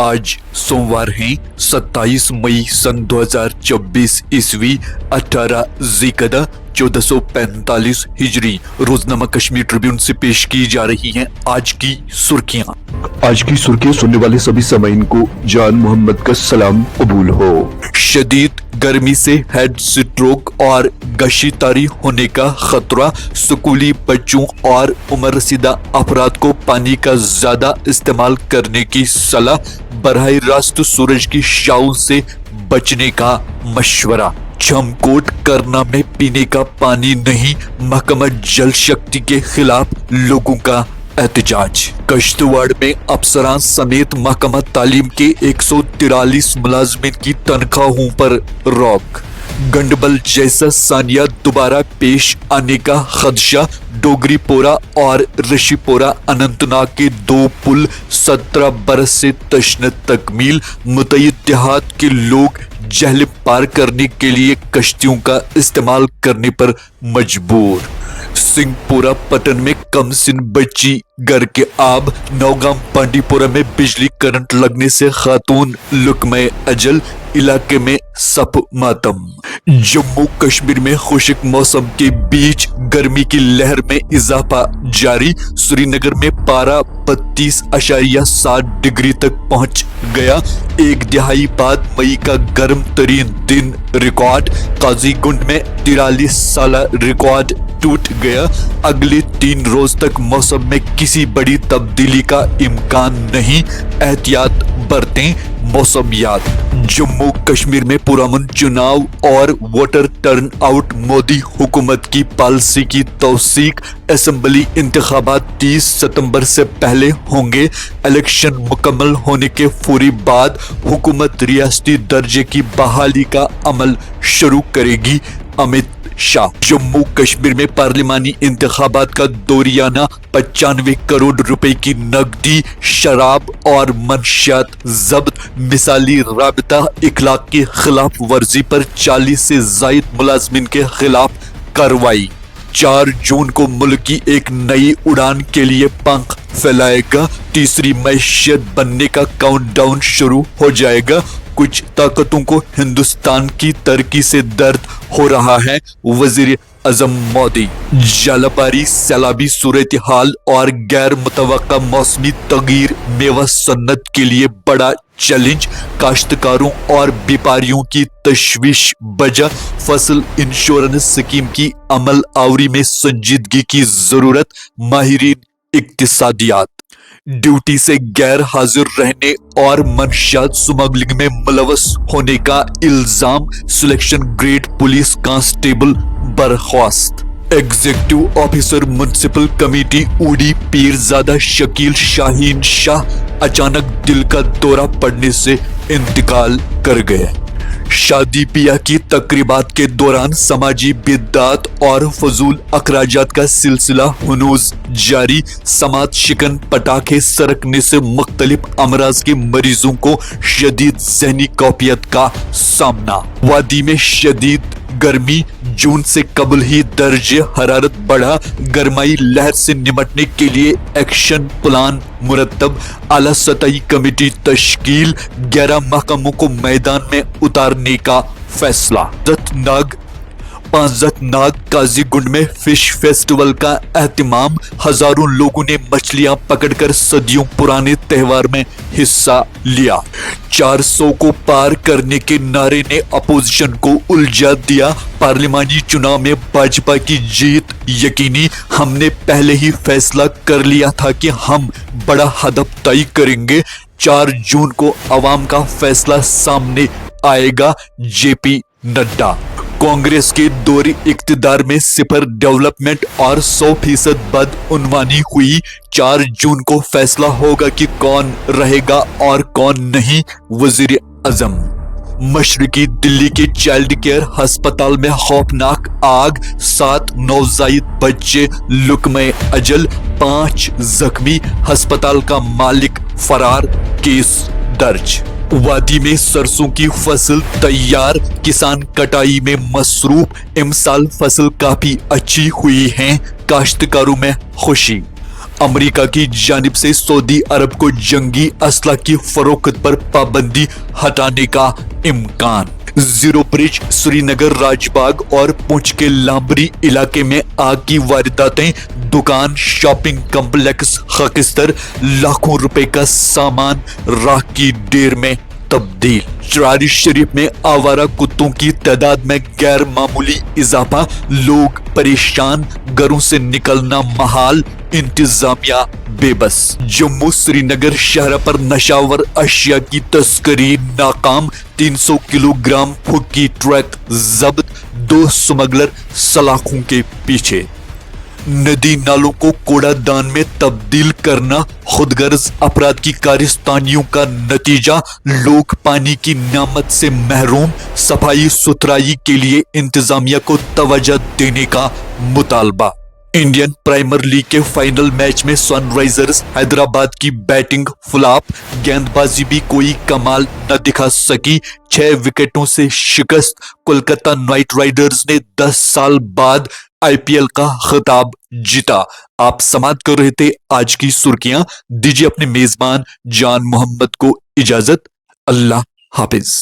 आज सोमवार है 27 मई सन 2024 ईस्वी 18 ज़िक़दा 1445 हिजरी। रोजनामा कश्मीर ट्रिब्यून से पेश की जा रही हैं आज की सुर्खियां। सुनने वाले सभी सामीन को जान मोहम्मद का सलाम कबूल हो। शदीद गर्मी से हेड स्ट्रोक और गशीतारी होने का खतरा। स्कूली बच्चों और उम्र रसीदा अफराद को पानी का ज्यादा इस्तेमाल करने की सलाह। बरह रास्त सूरज की शाऊ से बचने का मशवरा। जमकोट करना में पीने का पानी नहीं, महकमा जल शक्ति के खिलाफ लोगों का एहतजाज। कश्तवाड़ में अफसरान समेत महकमा तालीम के 143 मुलाजमीन की तनख्वाहों पर रोक। गंडबल जैसा सानिया दोबारा पेश आने का खदशा। डोगरीपोरा और ऋषिपोरा अनंतनाग के 2 पुल 17 बरस से तशनत तकमील। मुतय्यद देहात के लोग जहल पार करने के लिए कश्तियों का इस्तेमाल करने पर मजबूर। सिंहपुरा पटन में कमसिन बच्ची घर के आब। नौगाम पांडीपुरा में बिजली करंट लगने से खातून लुकमे अजल। इलाके में सप मातम। जम्मू कश्मीर में खुश्क मौसम के बीच गर्मी की लहर में इजाफा जारी। श्रीनगर में पारा 32.7 डिग्री तक पहुंच गया। एक दिहाई बाद मई का गर्म तरीन दिन रिकॉर्ड। काजीगुंड में 43 साल रिकॉर्ड टूट गया। अगले 3 रोज तक मौसम में किसी बड़ी तब्दीली का इम्कान नहीं, एहतियात बरतें मौसमियात। जम्मू कश्मीर में पुरअमन चुनाव और वोटर टर्न आउट। मोदी हुकूमत की पॉलिसी की तौसीक। असेंबली इंतखाबात 30 सितंबर से पहले होंगे। इलेक्शन मुकम्मल होने के फौरी बाद हुकूमत रियासती दर्जे की बहाली का अमल शुरू करेगी। अमित शाह। जम्मू कश्मीर में पार्लिमानी इंतखाबात का दौरियाना। 95 करोड़ रुपए की नकदी, शराब और मंशियात जब्त। मिसाली राबता इखलाक की खिलाफ वर्जी पर 40 से जायद मुलाजमीन के खिलाफ कार्रवाई। 4 जून को मुल्क की एक नई उड़ान के लिए पंख फैलाएगा। तीसरी मैशियत बनने का काउंटडाउन शुरू हो जाएगा। कुछ ताकतों को हिंदुस्तान की तरक्की से दर्द हो रहा है, वजीर आजम मोदी। जलबारी, सैलाबी सूरत हाल और गैर मुतवक्का मौसमी तगीर मेवा सन्नत के लिए बड़ा चैलेंज। काश्तकारों और व्यापारियों की तशवीश बजा। फसल इंश्योरेंस स्कीम की अमल आवरी में संजीदगी की जरूरत। माहिरीन इक्तिसादियात। ड्यूटी से गैर हाजिर रहने और मंशियात स्मगलिंग में मुलवस होने का इल्जाम। सिलेक्शन ग्रेड पुलिस कांस्टेबल बर्खास्त। Executive officer municipal committee ऊडी Pirzada Shakeel Shaheen Shah अचानक दिल का दौरा पड़ने से इंतकाल कर गए। शादी ब्याह की तकरीबात के दौरान समाजी बिद्दात और फजूल अखराजात का सिलसिला हुनूज जारी। समात शिकन पटाखे सरकने से मुख्तलिफ अमराज के मरीजों को शदीद ज़हनी कौफियत का सामना। वादी में शदीद गर्मी। जून से कबल ही दर्जे हरारत बढ़ा। गर्माई लहर से निपटने के लिए एक्शन प्लान मुरतब। आला सतही कमेटी तश्कील। 11 महकमों को मैदान में उतारने का फैसला। पांचनाग काजीगुंड में फिश फेस्टिवल का एहतमाम। हजारों लोगों ने मछलियां पकड़कर सदियों पुराने त्योहार में हिस्सा लिया। 400 को पार करने के नारे ने अपोजिशन को उलझा दिया। पार्लिमानी चुनाव में भाजपा की जीत यकीनी। हमने पहले ही फैसला कर लिया था कि हम बड़ा हदफ तय करेंगे। 4 जून को अवाम का फैसला सामने आएगा। जेपी नड्डा। कांग्रेस के दौरे इक्तिदार में सिफर डेवलपमेंट और 100% बदउनवानी हुई। 4 जून को फैसला होगा कि कौन रहेगा और कौन नहीं, वजीर आजम। मशरकी दिल्ली के चाइल्ड केयर अस्पताल में खौफनाक आग। 7 नवजायद बच्चे लुकमे अजल, 5 जख्मी। अस्पताल का मालिक फरार। केस दर्ज। वादी में सरसों की फसल तैयार। किसान कटाई में मसरूफ। इस साल फसल काफी अच्छी हुई है। काश्तकारों में खुशी। अमेरिका की जानिब से सऊदी अरब को जंगी असला की फरोख्त पर पाबंदी हटाने का इम्कान। जीरो ब्रिज, श्रीनगर, राजबाग और पुंछ के लांबरी इलाके में आग की वारदातें, दुकान, शॉपिंग कॉम्प्लेक्स खाकिस्तर, लाखों रुपए का सामान राख की ढेर में तब्दील। चरारी शरीफ में आवारा कुत्तों की तादाद में गैर मामूली इजाफा, लोग परेशान, घरों से निकलना महाल, इंतजामिया बेबस। जम्मू श्रीनगर शहर पर नशावर अशिया की तस्करी नाकाम, 300 किलोग्राम फुक्की ट्रक जब्त, 2 स्मगलर सलाखों के पीछे। नदी नालों को कूड़ादान में तब्दील करना खुदगर्ज अपराध की कारस्तानियों का नतीजा, लोग पानी की नियामत से महरूम, सफाई सुथराई के लिए इंतजामिया को तवज्जो देने का मुतालबा। इंडियन प्रीमियर लीग के फाइनल मैच में सनराइजर्स हैदराबाद की बैटिंग फ्लॉप, गेंदबाजी भी कोई कमाल न दिखा सकी, 6 विकेटों से शिकस्त। कोलकाता नाइट राइडर्स ने 10 साल बाद आईपीएल का खिताब जीता। आप समाप्त कर रहे थे आज की सुर्खियां। दीजिए अपने मेजबान जान मोहम्मद को इजाजत। अल्लाह हाफिज।